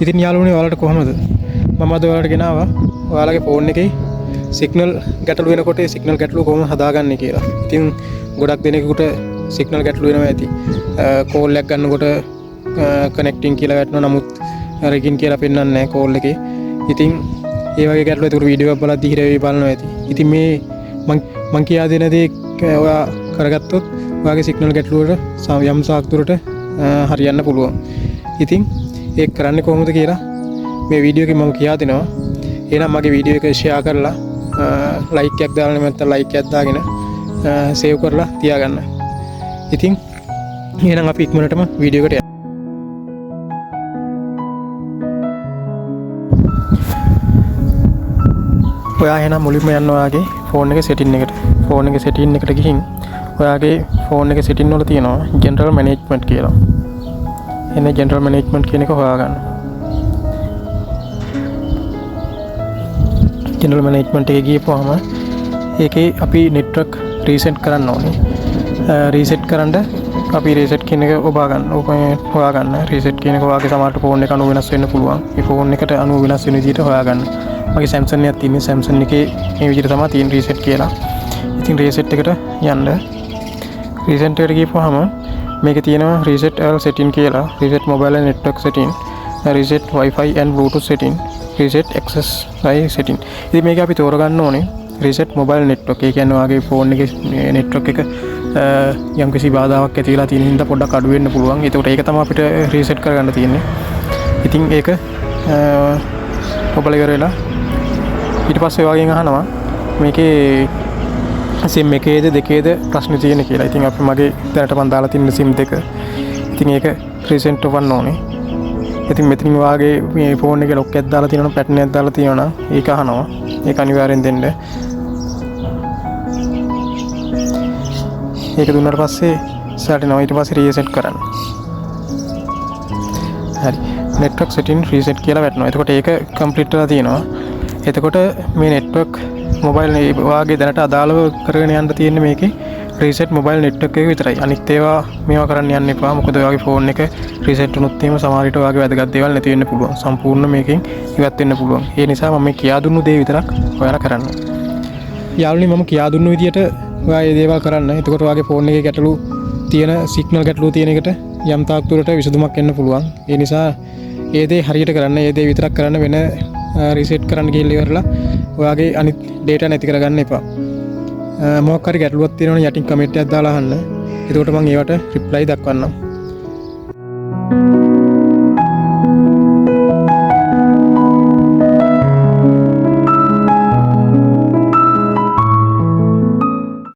ඉතින් යාළුවනේ ඔයාලට කොහමද? මම අද ඔයාලට ගෙනාවා ඔයාලගේ ෆෝන් එකේ සිග්නල් ගැටලු වෙනකොට ඒ සිග්නල් ගැටලුව කොහොමද හදාගන්නේ කියලා. ඉතින් ගොඩක් දෙනෙකුට සිග්නල් ගැටලු වෙනවා ඇති. කෝල් එකක් ගන්නකොට කනෙක්ටිං කියලා වැටෙනවා නමුත් රෙගින් කියලා පෙන්වන්නේ නැහැ කෝල් එකේ. ඉතින් ඒ වගේ ගැටලු ඒකට වීඩියෝ එකක් බලද්දි හිර වෙවි බලනවා ඇති. ඉතින් මේ මං කියා දෙන දේ ඔයා කරගත්තොත් ඔයාගේ සිග්නල් ගැටලුවට යම් සාක්තුරට හරියන්න පුළුවන්. ඉතින් ඒක කරන්නේ කොහොමද කියලා මේ වීඩියෝ එකේ මම කියා දෙනවා. එහෙනම් මගේ වීඩියෝ එක ෂෙයා කරලා ලයික් එකක් දාලා නැත්නම් ලයික් එකක් දාගෙන සේව් කරලා තියාගන්න. ඉතින් එහෙනම් අපි ඉක්මනටම වීඩියෝ එකට යමු. ඔයා එහෙනම් මුලින්ම යන්න ඔයාගේ ෆෝන් එකේ සෙටින් එකට. ෆෝන් එකේ සෙටින් එකට ගිහින් ඔයාගේ ෆෝන් එකේ සෙටින් වල තියෙනවා ජෙනරල් මැනේජ්මන්ට් කියලා. එන්නේ ජෙනරල් මැනේජ්මන්ට් කියන එක හොයාගන්න. ජෙනරල් මැනේජ්මන්ට් එකේ ගියපුවාම ඒකේ අපි නෙට්වර්ක් රීසෙට් කරන්න ඕනේ. රීසෙට් කරන්න අපි රීසෙට් කියන එක හොයාගන්න. රීසෙට් කියන එක ඔයාගේ සමහරට ෆෝන් එක අනුව වෙනස් වෙන්න පුළුවන්. මේ ෆෝන් එකට අනුව වෙනස් වෙන විදිහට හොයාගන්න. මගේ Samsung එකක් තියෙනවා. Samsung එකේ මේ විදිහට තමයි තියෙන රීසෙට් කියලා. ඉතින් රීසෙට් එකට යන්න. රීසෙට් එකට ගියපුවාම මේකේ තියෙනවා රීසෙට් all setting කියලා. Reset mobile and network setting, reset wifi and bluetooth setting, reset access setting. ඉතින් මේක අපි තෝරගන්න ඕනේ රීසෙට් mobile network. ඒ කියන්නේ ඔයාගේ ෆෝන් එකේ network එක යම්කිසි බාධාවක් ඇති වෙලා තියෙන හින්දා පොඩ්ඩක් අඩු වෙන්න පුළුවන්. ඒකට ඒක තමයි අපිට රීසෙට් කරගන්න තියෙන්නේ. ඉතින් ඒක ඔබල ඉවර වෙලා ඊට පස්සේ ඔයාගෙන් අහනවා මේකේ SIM එකේද දෙකේද ප්‍රශ්න තියෙන කියලා. ඉතින් අපි මගේ දැනට මම දාලා තියෙන SIM දෙක. ඉතින් ඒක රීසෙට් කරන්න ඕනේ. ඉතින් මෙතනින් ඔයාගේ මේ ෆෝන් එකේ ලොක් එකක් දාලා තියෙනවා, පැටර්න් එකක් දාලා තියෙනවා නම් ඒක අහනවා. ඒක අනිවාර්යෙන් දෙන්න. ඒක දුන්නාට පස්සේ සැටිනවා. ඊට පස්සේ රීසෙට් කරන්න. හරි. network setting reset කියලා වැටෙනවා. එතකොට ඒක complete වෙලා තියෙනවා. එතකොට මේ network mobile වාගේ දැනට අදාළව කරගෙන යන්න තියෙන්නේ මේකේ reset mobile network එක විතරයි. අනිත් ඒවා මේවා කරන්න යන්න එපා. මොකද ඔයාගේ phone එක reset වුණොත් එහෙම සමහර විට ඔයාගේ වැදගත් දේවල් නැති වෙන්න පුළුවන්. සම්පූර්ණ මේකෙන් ඉවත් වෙන්න පුළුවන්. ඒ නිසා මම මේ කියා දුන්නු දේ විතරක් ඔයාලා කරන්න. යාළුවනි මම කියා දුන්නු විදියට ඔයා මේ දේවල් කරන්න. එතකොට ඔයාගේ phone එකේ ගැටලු තියෙන signal ගැටලු තියෙන එකට යම් තාක් දුරට විසඳුමක් එන්න පුළුවන්. ඒ නිසා ඒ දේ හරියට කරන්න. ඒ දේ විතරක් කරන්න. වෙන රීසෙට් කරන්න ගිහිල්ලා ඉවරලා ඔයාගේ අනිත් data නැති කරගන්න එපා. මොකක් හරි ගැටලුවක් තියෙනවනේ යටින් කමෙන්ට් එකක් දාලා අහන්න. එතකොට මම ඒවට රිප්ලයි දක්වන්නම්.